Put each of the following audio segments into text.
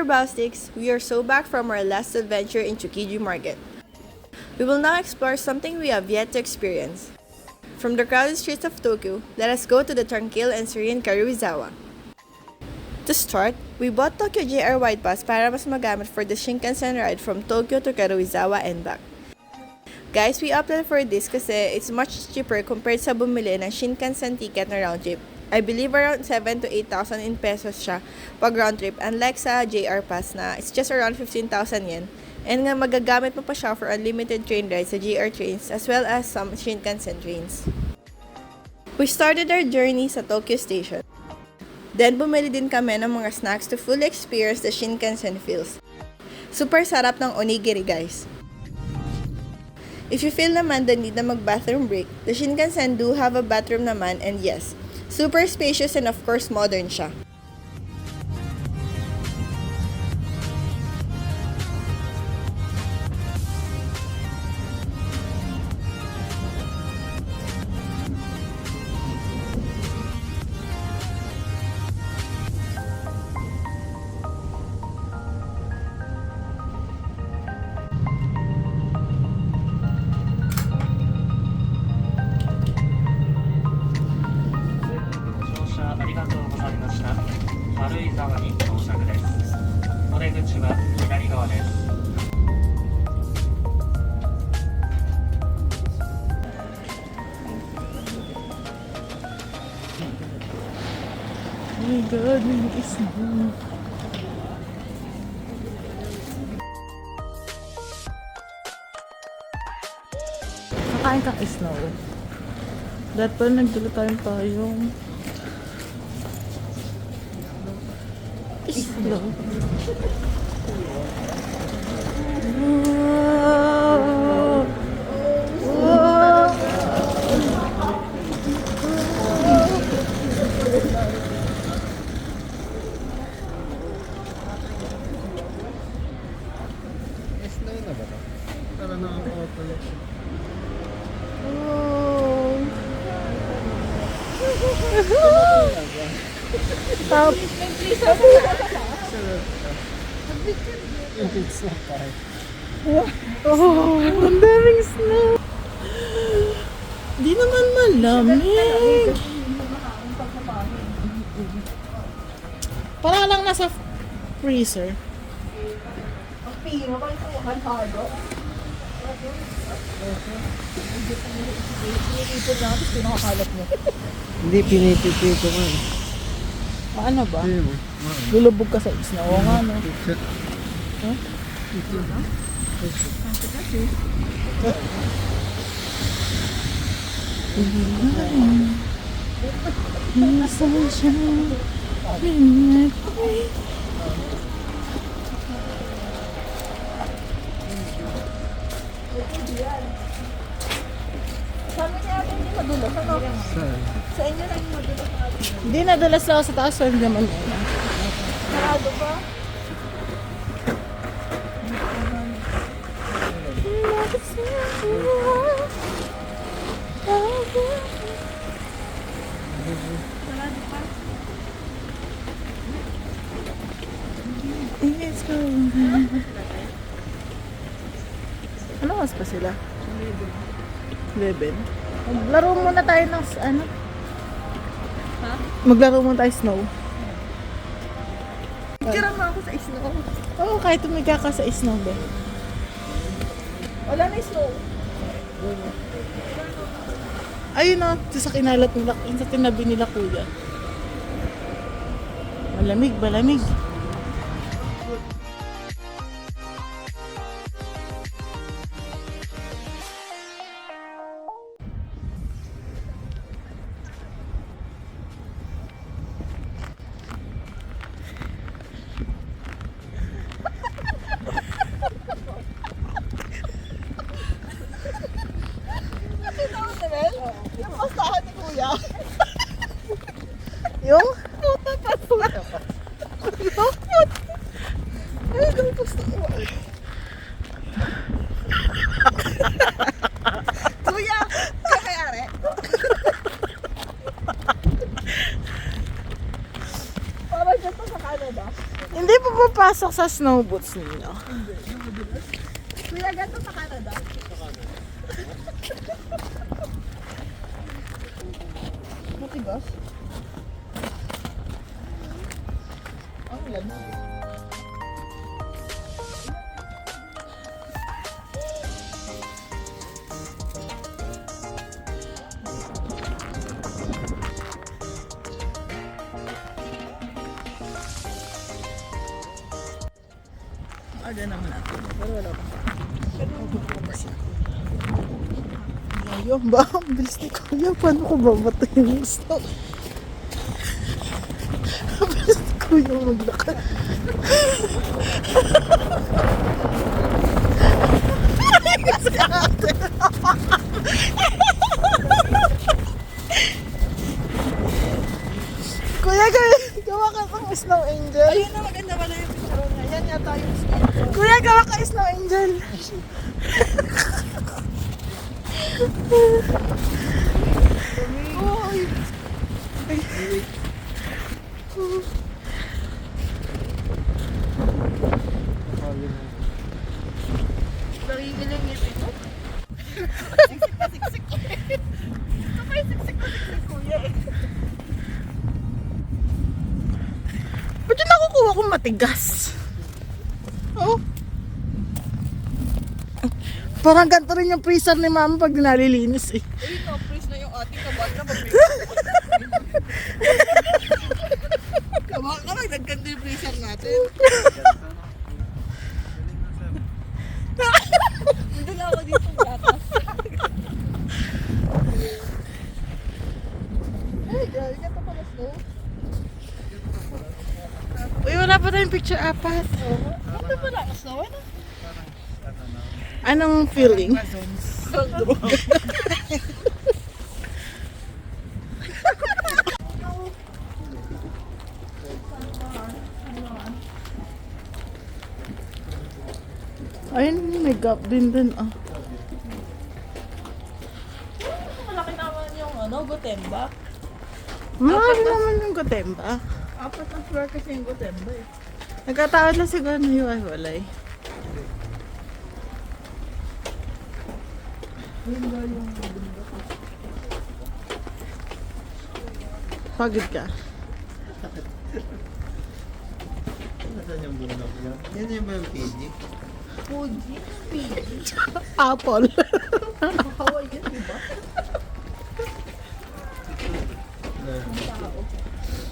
Baustics, we are so back from our last adventure in Tsukiji Market. We will now explore something we have yet to experience. From the crowded streets of Tokyo, let us go to the tranquil and serene Karuizawa. To start, we bought Tokyo JR White Pass para mas magamit for the Shinkansen ride from Tokyo to Karuizawa and back. Guys, we opted for this kasi it's much cheaper compared sa bumili ng Shinkansen ticket na round trip. I believe around 7 to 8,000 in pesos siya pag round trip, unlike sa JR Pass na it's just around 15,000 yen. And nga magagamit mo pa siya for unlimited train rides sa JR trains as well as some Shinkansen trains. We started our journey sa Tokyo Station. Then bumili din kami ng mga snacks to fully experience the Shinkansen feels. Super sarap ng onigiri, guys. If you feel naman the need na mag-bathroom break, the Shinkansen do have a bathroom naman, and yes, super spacious and of course modern siya. Oh my God, may snow. Nakain kang snow. Dahil pala nagdala tayong payong. Snow. Wow! Wow! Stop. Oh, ang daming snow. Di naman malamig. Parang lang nasa freezer. Hindi pinipipito man. Ano ba? Lulubog ka sa snow. Oo nga, no? Huh? Sabi niya hindi madulas, ano? Sa inyo lang madulas. Hindi, nadulas lang ako sa taas. So, hindi naman yun. Sarado ba? Let's go. Ano mas pa sila? 11. Maglaro muna tayo ng ano? Ha? Maglaro muna tayo snow. Kirama ako sa snow. Oo, kahit tumiga ka sa snow, be. Wala na snow. Ayun na, sa kinalat nila, sa tinabi nila kuya. Malamig, malamig. Yung pastahan ni Kuya. Yung? Ay, yung pastahan. Kuya, kakayari. Parang dito sa Canada. Hindi pa pumasok sa snow boots ninyo? Kuya, ganito sa Canada. Matigas. Ang lamig. Aga naman natin. Pero wala pa. Ayaw ba? Ang bilis ni Kuya. Paano ko babato yung snow? Ang bilis ni Kuya maglakad. Kuya, gawa ka pang snow angel. Ayun na, maganda pala yung picture niya. Yan yata yung skin. Kuya, gawa ka snow angel. Uy! Nagigil yung ngipin mo. Siksik na siksik ko eh. Kapay siksik na siksik kuya eh. Ba't yung nakukuha kong matigas? Oh. Parang ganito rin yung freezer ni Mama pag nalilinis eh. Ayun na, please na yung ating kabag na mag kabag ka lang, nagganda yung freezer natin. Hindi na ako dito gatas. Ay, grabe ka pala slow. Uy, wala pa tayong picture apat. Ano pala ako slow? Ano? Anong feeling? Ayun, may gap din dun ah. Malaki naman yung Gotemba. Mahal naman yung Gotemba. Apat na floor kasi yung Gotemba eh. Nagkataon na siguro na yung walay. Pagod ka? Nasaan yung bundok yan? Yan yung ba yung PG? Fuji? Fiji? Apple. Hawaii yan, diba?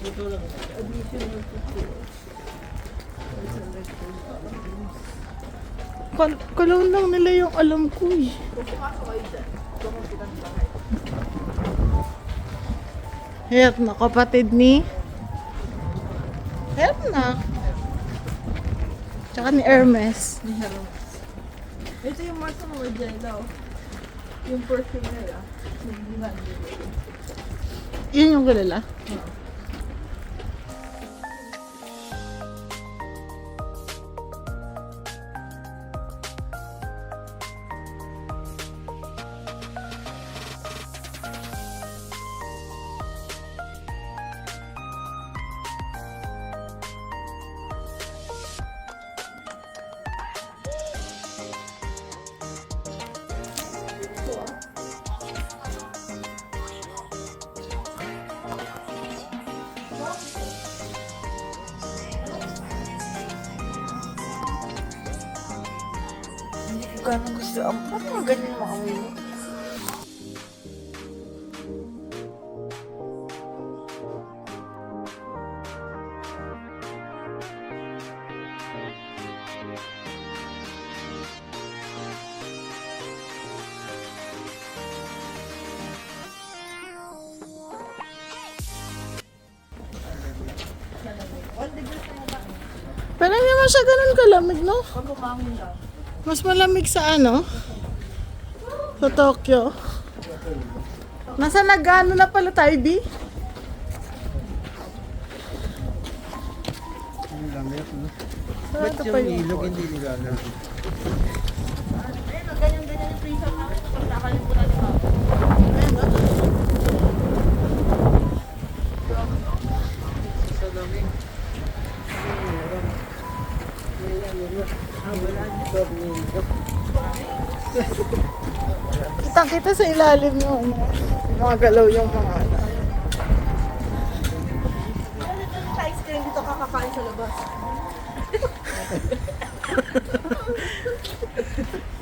Ito lang. Kulong lang nila yung alam ko eh. Hayat na, kapatid ni Hayat na. Tsaka ni Hermes. Ito yung Martha Margiela. Yung perfume nila. Yun yung galala. Ganun gusto. Ba't mga ganyan mga amoy mo? Pero hindi naman siya ganun kalamig, no? Pag umangin lang. Mas malamig sa ano? Sa Tokyo. Nasa nag-ano na pala tayo, B? Yung lamit, no? Saan Ba't ka pa yung yun? ilog hindi nilalang? Ayun, ganyan-ganyan yung freezer namin. Pag nakalimutan yung ako. Sa lamig. Kitang-kita sa ilalim yung mga galaw yung mga ano. Ice cream dito kakakain sa labas.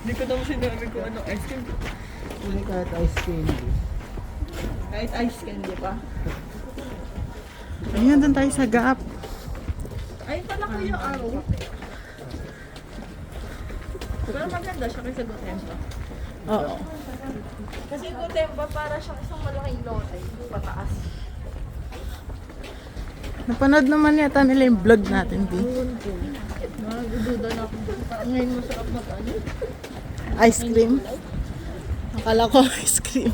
Hindi ko naman sinabi kung ano ice cream. Hindi kahit ice cream. Kahit ice candy pa. Ayun, doon tayo sa Gap. Ay, pala ko yung araw. Pero maganda siya kaysa Gotemba. Oo. Kasi Gotemba para siyang isang malaking lote. Pataas. Napanood naman yata nila yung vlog natin, di? Nagududa na ako. Parang ngayon masarap mag-ano. Ice cream. Akala ko ice cream.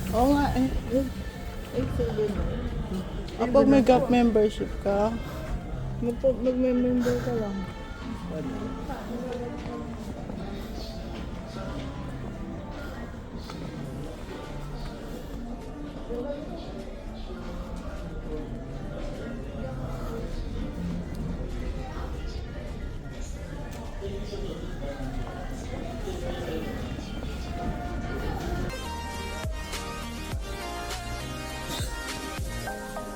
Oo nga eh. Kapag may Gap membership ka, mag-member ka lang.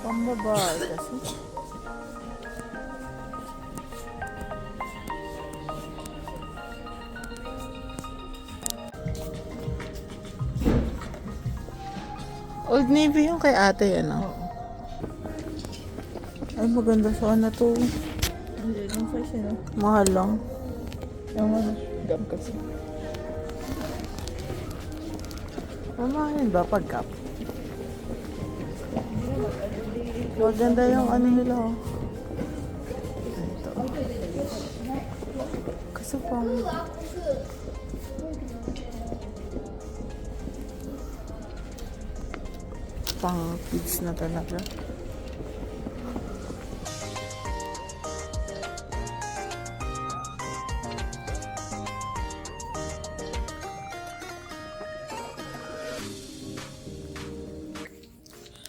Pambabae kasi. Old Navy yung kay ate, ano? Ay, maganda sana to. Hindi, yung size yun. Mahal lang. Yung ano, Gap kasi. Mamahalin ba pag Gap? Maganda yung ano nila, oh. Ito. Kasi pang kids na talaga.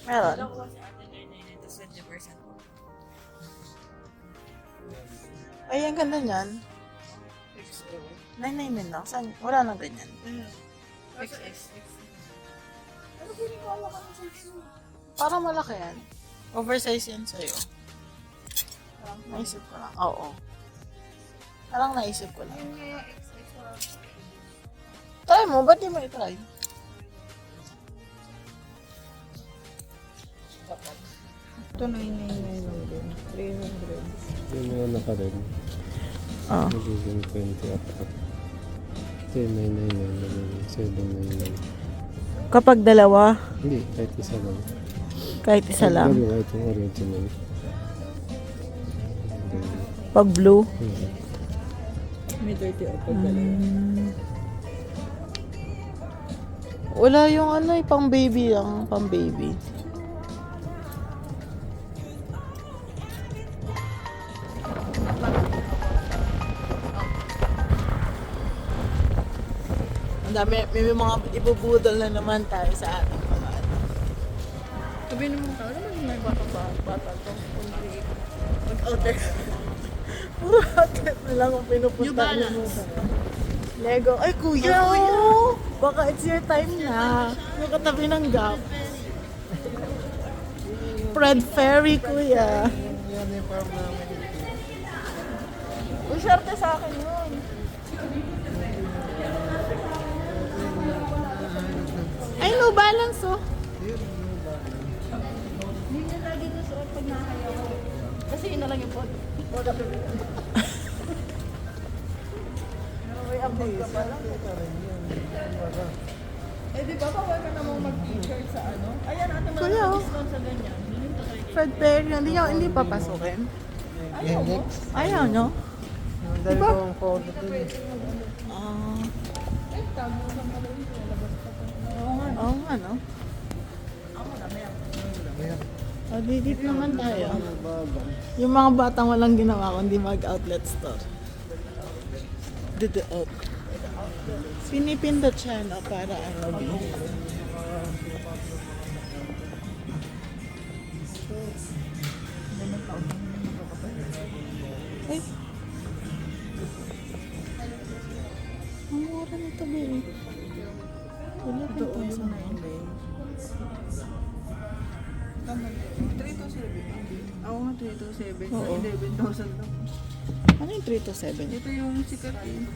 Meron. Ay, ang ganda niyan. 999 lang. Saan? Wala nang ganyan. Parang malaki yan. Oversize yan sa'yo. Naisip ko lang. Oo. Parang naisip ko lang. Try mo. Ba't di mo i-try? Ito 999 lang din. 300. Yung mga naka-red. Oo. Magiging 20 up. Ito yung 999. 799. Kapag dalawa, Hindi, kahit isa lang. kahit isa lang. Kahit yung original. Pag blue. May 30 o pag dalawa. Wala yung ano, pang baby lang. Pang baby. Ang dami, may mga ibubudol na naman tayo sa ating mga ano. Sabi naman tao naman may bata to. Mag-outer. Puro outlet na lang kung pinupunta. New Balance. Lego. Ay, kuya! Baka it's your time na. Yung katabi ng Gap. Fred Ferry, kuya. Yan yung farm namin. Uy, syerte sa akin yun. Ay, no balance, oh. Hindi niya lagi nasuot pag nakayaw ko. Kasi yun na lang yung pod. May abog ka pa lang. Eh di ba bawal ka namang mag-t-shirt sa ano? Ayan, ate mo Kuya, oh. discount sa ganyan. Hindi mo tayo. Fred Perry, hindi papasukin. Ayaw mo? Ayaw, no? Ang dami ko ang photo dun. Ah, Eh, tago sa malawin. Nalabas pa to. Oo nga. oo nga, no? Ako na, may O, didip naman tayo. Yung mga batang walang ginawa kundi mag-outlet store. Dito out. Pinipindot siya, no? Para ano, Ay. Ang mura nito, babe. Wala pa ito sa akin. 327. Ako nga 327. Sa Oo. 11,000 lang. Ano yung 3 to 7? Ito yung sikat eh.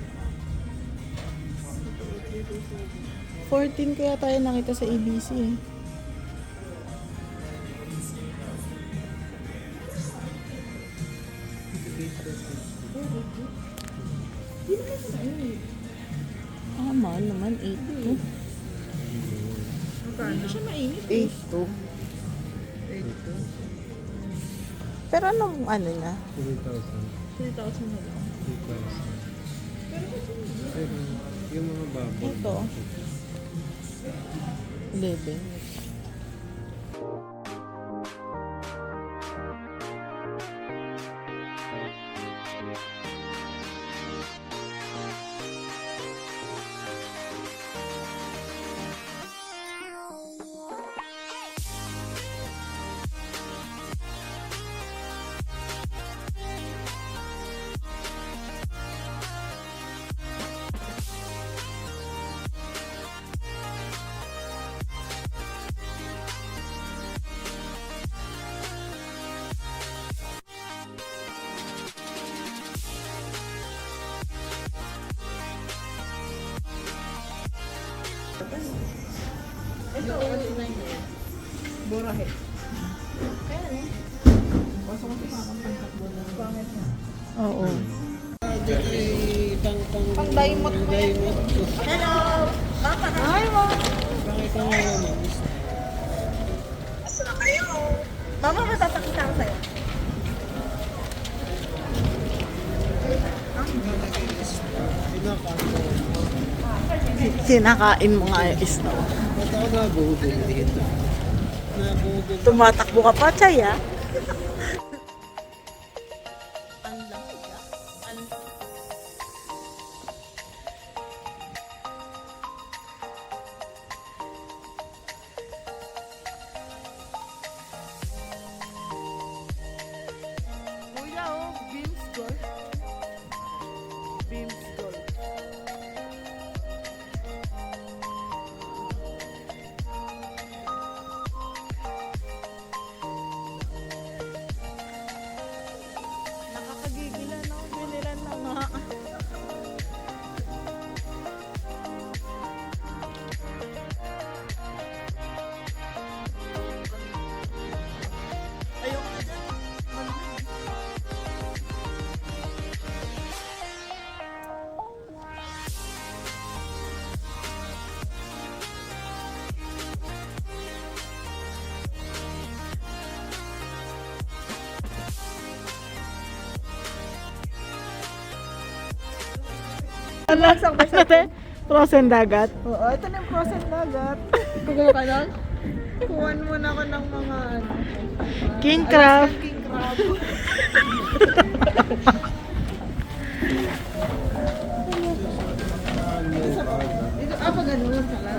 14 kaya tayo nakita sa ABC eh. Ah, mahal naman. 8 to. Magkano? Siya mainit. 8 to. 8. Pero anong ano na? 3,000. 3,000 na lang. 3,000. Pero yung mga baboy. Ito. 11. Ito, 89 yan. Borahe. Pangit na. Oo. Pang diamond mo yan. Hello! Hi, mom! Mama, matapakita ko sa'yo. Sinakain mo nga yung snow. Ba't ako nabuhudol dito? Nabuhudol. Tumatakbo ka pa, Chay, ah. Kuya, oh, Beams Gold. Beams Gold. Nakakagigilan, no? Binilan na nga. Ayoko na dyan. Ano te? Frozen dagat? Oo, ito na yung frozen dagat. Kukuha ka lang? Kuhan muna ako ng mga ano. King crab. King crab. Dito, pag ganun pala.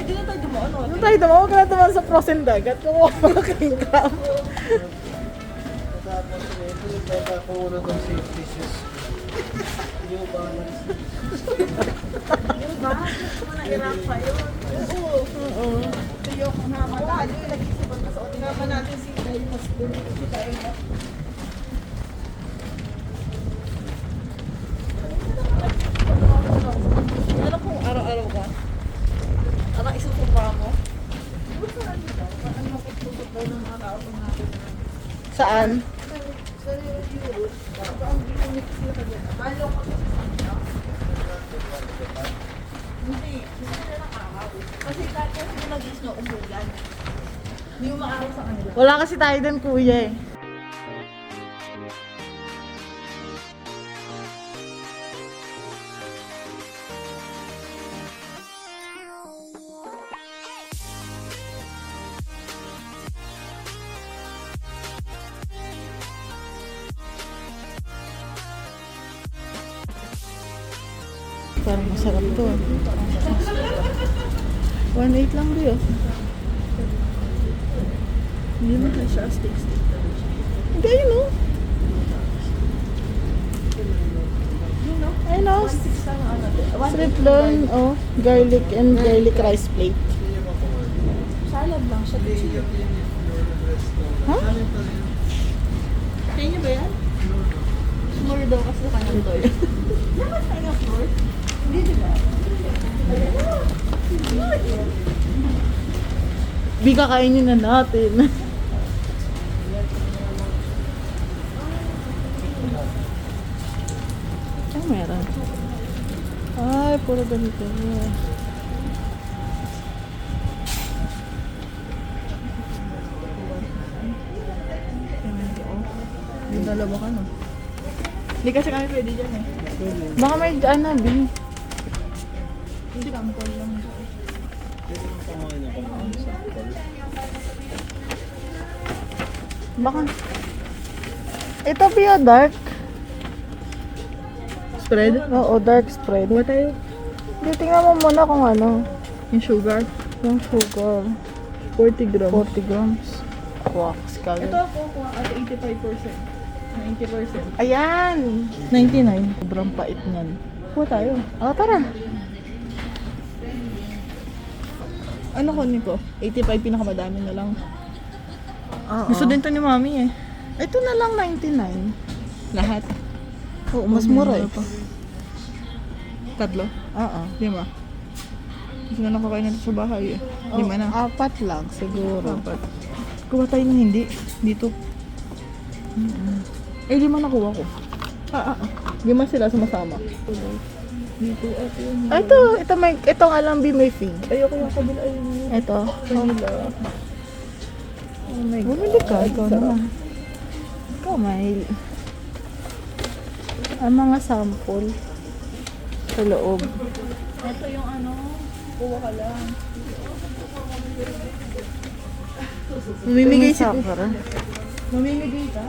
Dito tayo dumaan. Ano tayo dumawa? Huwag ka na dumaan sa frozen dagat. Kukuha mo ng king crab. Tapos ito yung pagkakuha ng safety shoes. Yung balance. Diba? Mahirap pa yun. Oo. Tuyo kung naman. Ano yung nag-isipan ka sa otin. Naman natin si Daimas dun. Si Daimas. Alam kung araw-araw ka? Alam isusupa mo? Ano maputusok daw ng araw natin? Saan? Sa Europe, ang unit sila ka dyan. Balo ka sa kanya. Hindi sila ng araw. Kasi dati hindi nag-snow umulan. Hindi mo maaraw sa kanila. Wala kasi tayo dun, kuya eh. Parang masarap to. 1.8 lang di oh. Hindi mo na siya steak. Hindi yun oh. Ayun oh. Strip loin, oh. Garlic and garlic rice plate. Salad lang siya. Ha? Kaya niya ba yan? Small daw kasi sa kanyang toy. Dapat kanyang floor? Hindi, di ba? Bika kainin na natin. Ay, meron. Ay, puro ganito. Yung dalawa ka, no? Hindi kasi kami pwede dyan eh. Baka may ano, B. Hindi ka, ample lang. Baka. Ito Pia dark. Spread? Oo, dark spread. Ba tayo? Hindi, tingnan mo muna kung ano. Yung sugar? Yung sugar. 40 grams. 40 grams. Wow, scale. Ito ako kuha at 85%. 90%. Ayan! 99. Sobrang pait niyan. Kuha tayo. Oh, tara. Ano kunin ko? 85 pinakamadami na lang. Oo. Gusto din to ni mami eh. Ito na lang 99. Lahat. Oo, mas mura eh. pa. Tatlo? Oo. 5. Gusto na lang kakain natin sa bahay eh. 5 na. 4 lang siguro. Dapat. Kuha tayo ng hindi. Dito. Eh, 5 nakuha ko. 5 sila sumasama. Dito at yun. Itong alam B may fig. Ayoko yung kabila. Ayun. Ito. Kanila. Oh my God. Bumili ka, ikaw naman. Ikaw may ang mga sample sa loob. Ito yung ano. Kuha ka lang. Mamimigay si Sakura. Mamimigay ka?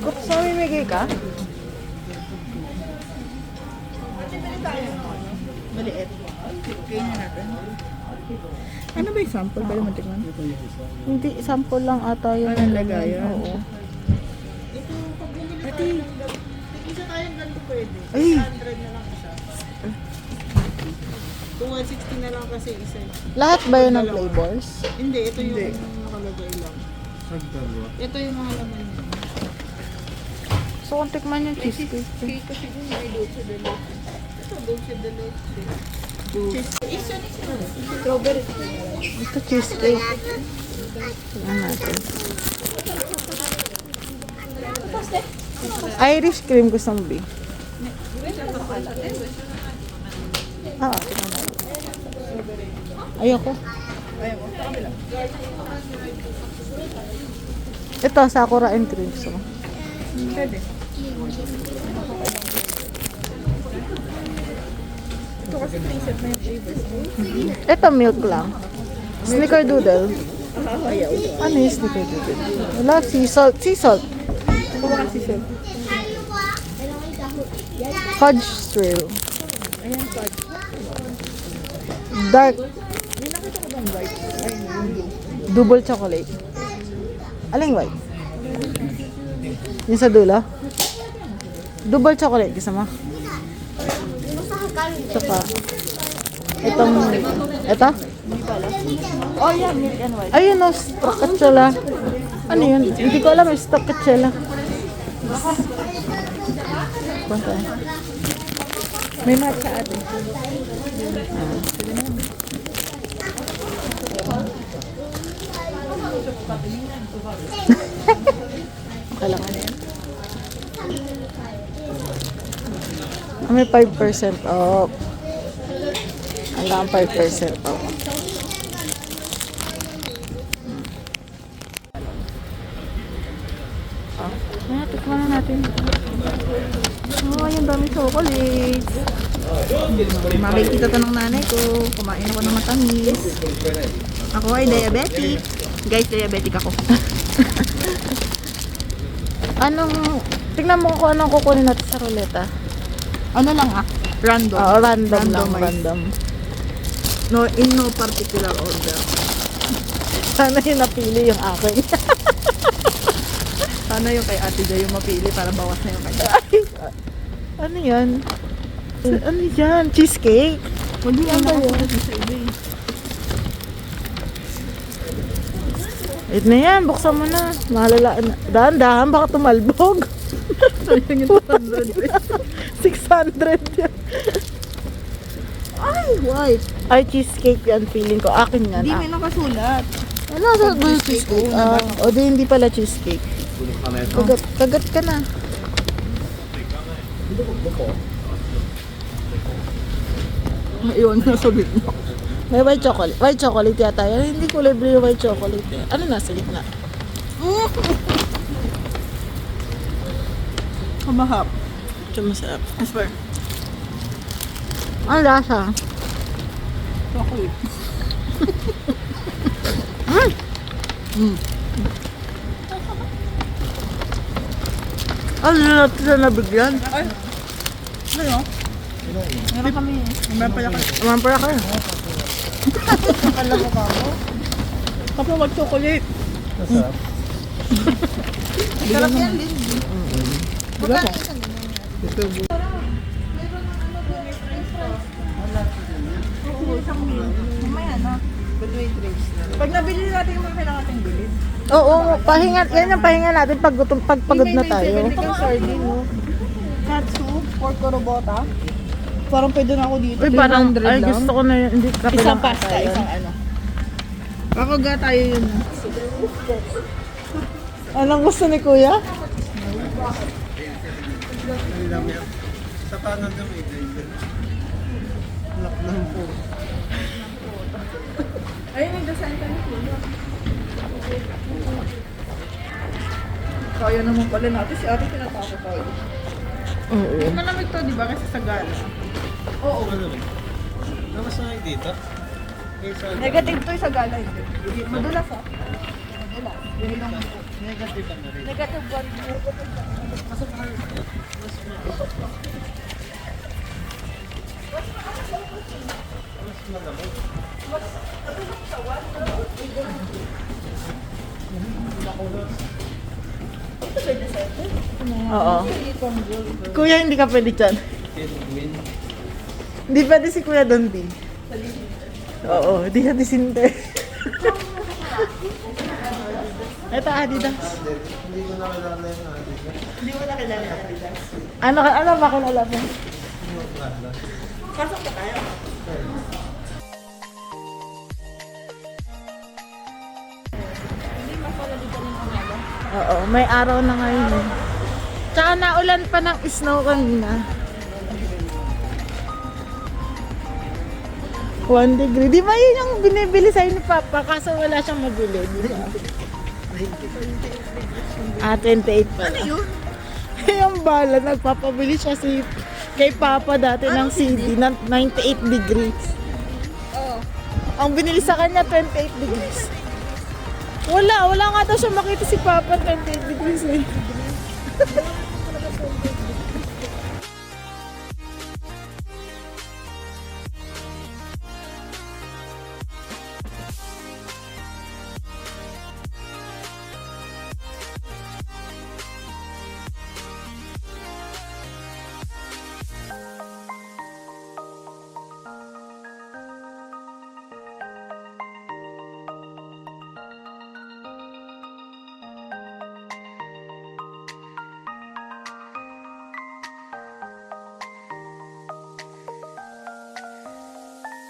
Gusto mo mamimigay ka? Maliit. Kainin natin. Ano ba yung sample? Pwede mo tingnan? Hindi, sample lang ata yun. Anong lagayan? Oo. Pati. Isa tayong ganito pwede. Ay! 100 na lang isa. Kung 160 na lang kasi isa. Lahat ba yun ng flavors? Hindi, ito yung nakalagay lang. Nagdalawa. Ito yung mga laman niya. So, kung tikman yung cheesecake. Cake kasi yun may dulce de leche. Ito dulce de leche. Isa ni strawberry. Ito cheesecake. Tingnan natin. Irish cream gusto mo, B? Ah, tingnan natin. Ayoko. Ito, sakura and cream. So. Pwede. Ito kasi preset na yung flavors. Ito, milk lang. Snickerdoodle. Ayaw. Ano yung snickerdoodle? Wala, sea salt. Sea salt. Kuha kasi siya. Fudge swirl. Ayan, fudge. Dark. May nakita ko bang white? Ay, yung blue. Double chocolate. Aling white? Yung sa dulo? Double chocolate. Gusto mo? Tsaka. Itong. Ito? Oh, yeah, milk and white. Ayun o, stracciatella. Ano yun? Hindi ko alam, stracciatella. Punta. May matcha ate. Kailangan yan. May 5% off. Hanggang 5% off. Ayan, tikman na natin. Oh, yung dami chocolates. Makikita to ng nanay ko. Kumain ako ng matamis. Ako ay diabetic. Guys, diabetic ako. Tingnan mo kung anong kukunin natin sa ruleta. Ano lang Random. Oo, random lang, Randomized. random. No, in no particular order. Sana yung napili yung akin. Sana yung kay Ate Jay yung mapili para bawas na yung kanya. Ano yan? Ano yan? Cheesecake? Hindi Ano ba yun? sa iba eh. Wait na yan, buksan mo na. Mahalala na. Dahan-dahan, baka tumalbog. Sayang yung 200 pesos. 600 yan. Ay, white. Ay, cheesecake yan, feeling ko. Akin yan. Hindi may nakasulat. Ano sa cheesecake? O di hindi pala cheesecake. Kagat ka na. Iwan na sulit mo. May white chocolate. White chocolate yata yan. Hindi ko libre yung white chocolate. Ano nasa gitna? Kamahap. Ito masarap. I swear. Ang lasa. Chocolate. Ano natin na nabigyan? Ay. Ano? Meron kami. Meron pala kami. Naman pala kayo. Kapag mag-chocolate. Masarap. Sarap yan din. Bigyan mo. Mamaya na. Pag nabili natin yung mga kailangan natin bilhin. Oo, pahinga. Yan yung pahinga natin pag, pag pagod na tayo. May sardine, no? Katsu, pork robota. Parang pwede na ako dito. Uy, parang, 300 ay lang. gusto ko na yun. Hindi kape Isang lang pasta, ata yun. isang ano. Kakaga tayo yun. Anong gusto ni kuya? Sa kanan na may driver. Lock lang po. Ayun, may design ka ni kuya. Kaya naman pala natin. Si ate tinatakot tayo. Oo. Malamig to, di ba? Kasi sa gala. Oo. Ano rin? Namas na kayo dito? Kaysa Negative to sa gala. Hindi. Madulas ah. Madulas. Yun lang po. negative na rin. Negative 1. Oo. Kuya, hindi ka pwede dyan. Hindi pwede si Kuya Dondi. Oo, hindi ka disinte. Ito, Adidas. Hindi ko nakilala yung Adidas. Hindi mo na kilala yung Adidas. Ano ba kilala mo? Pasok na tayo. Oo, may araw na ngayon eh. Tsaka naulan pa ng snow kanina. 1 degree. Di ba yun yung binibili sa'yo ni Papa? Kaso wala siyang mabili. Di ba? 28 pala. Ano yun? Yung bala, nagpapabili siya kay Papa dati ng CD na 98 degrees. Oo. Ang binili sa kanya, 28 degrees. Wala nga daw siya makita si Papa 28 degrees eh.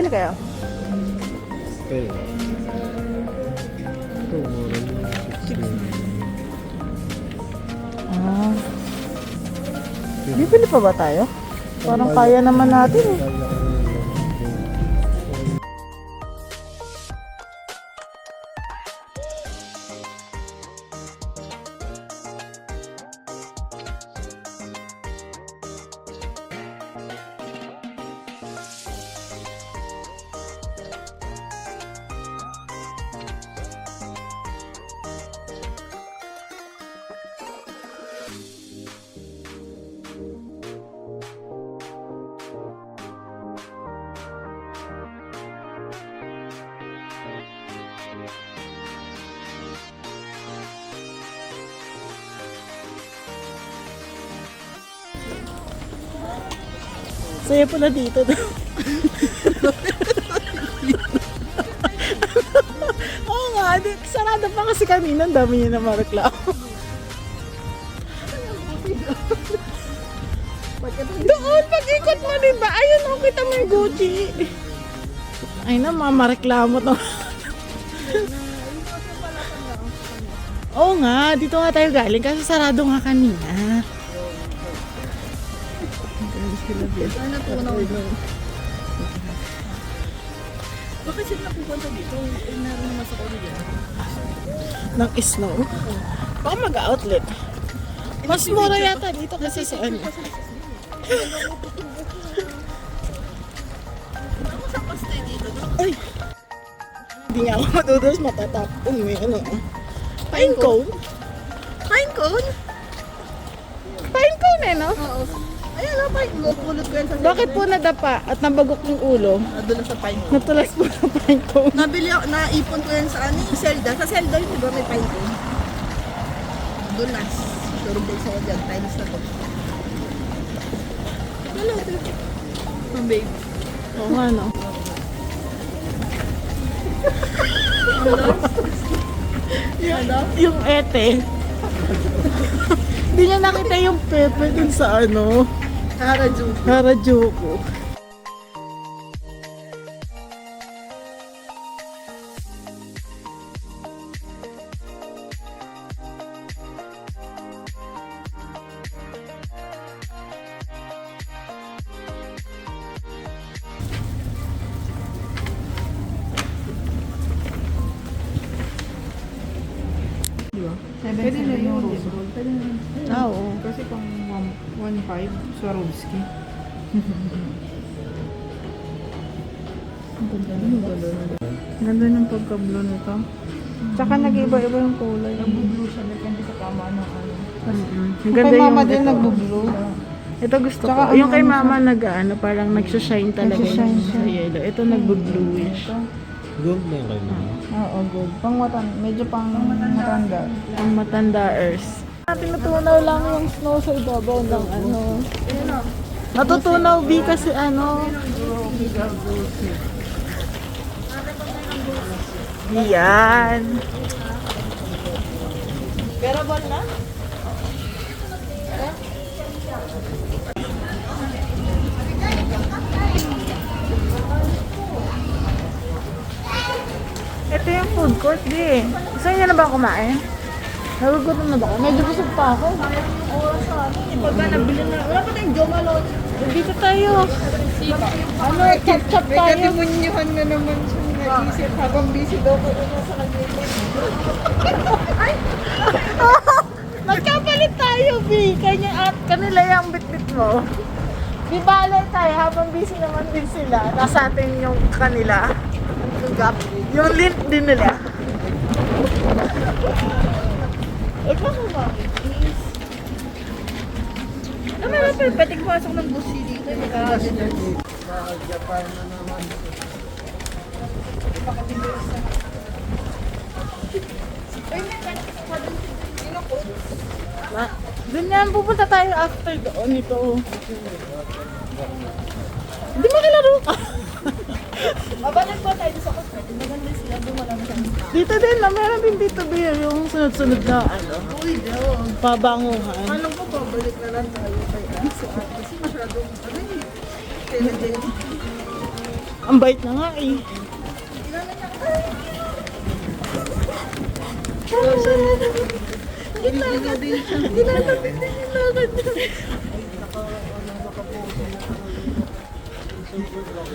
Ano kaya? Okay. Ito, mura yung 16. Ah. Bibili pa ba tayo? Parang kaya naman natin eh. Kaya ko yun. Saya pala dito. Oo nga, sarado pa kasi kanina. Ang dami niya na mareklamo. Doon, pag-ikot mo, diba? Ayun, oh, kita mo yung Gucci. Ay na, mamareklamo to. Oo nga, dito nga tayo galing kasi sarado nga kanina. Ano tunaw? Bakit sila pupunta dito? Meron naman sa kanya dyan. Ng snow? Baka mag-outlet. Mas mura yata dito kasi sa ano. Ay! Hindi nga ako matudos, matatapon. May ano. Pine cone? Pine cone? Pine cone eh, no? Oo. Ayan na, pine cone. Pulot ko yan sa Bakit po nadapa at nabagok yung ulo? Nadulas sa pine cone. Natulas po ng pine cone. Nabili ako, naipon ko yan sa ano, yung Zelda. Sa Zelda yun, diba may pine cone? Dulas. Turong din sa'yo dyan, times na to. Wala ito. Oh, babe. Oo nga, no? Yung ete. Hindi niya nakita yung pepe dun sa ano, Harajuku. Harajuku. Pwede na yung rose gold. Pwede na yun. Oo. Kasi pang 1.5 Swarovski. Ang ganda na. Ganda ng pagka-blue nito. Tsaka nag-iba-iba yung kulay. Nag-blue siya. Depende sa tama ng ano. Ang ganda Kay mama yung din ito. nag-blue. Ito gusto Tsaka ko. Yung ano kay siya? mama nag-ano, parang nagsa-shine talaga Nagsa-shine yung siya. sa yellow. Ito nag-bluish. Gold na yung kayo naman. Oo, good. Pang medyo pang matanda. Ang matanda earth. Tinutunaw lang yung snow sa ibabaw ng ano. Natutunaw B kasi ano. Yan. Bearable na? Ito yung food court, di. Gusto niyo na ba kumain? Nagugutom na ba kayo? Medyo busog pa ako. Pagka nabili na, wala pa tayong Jomalon. Dito tayo. Ano, chop-chop May tayo. katimunyuhan na naman siya nag-isip habang busy daw ko sa kanya. Magkapalit tayo, B. Kanya at kanila yung bitbit mo. Di bale tayo habang busy naman din sila. Nasa atin yung kanila. Yung gap. Yung lint din nila. Ikaw mo ba? Ano meron pa yung pwedeng pasok ng busi dito. Japan na naman. Doon yan, pupunta tayo after doon ito. Hindi makilaro ka. Mabalik po tayo sa kusmet. Maganda sila, dumalang sa Dito din na, meron din dito ba yung sunod-sunod na ano, Uy, daw. pabanguhan. Alam ko, pabalik na lang tayo kay Anso. Kasi masyadong, ano eh. Kaya Ang bait na nga eh.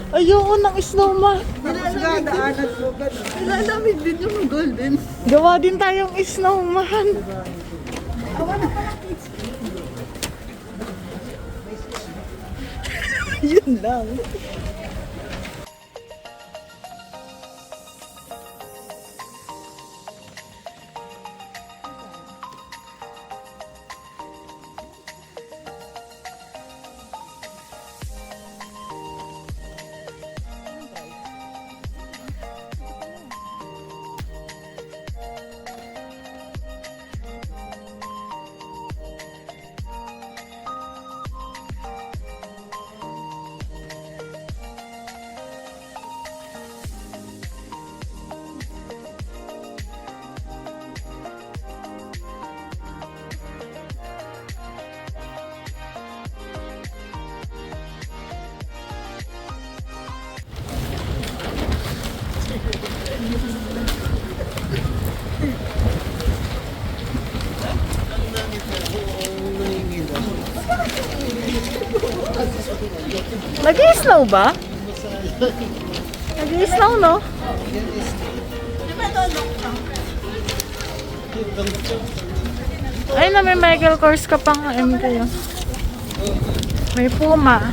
Ayoko ng snowman. Dadaanan mo ba? Ilalamig din yung golden. Gawa din tayong snowman. Yun lang. Nag-snow ba? Nag-snow, no? Ay na, may Michael Kors ka pang MK. Oh. May Puma.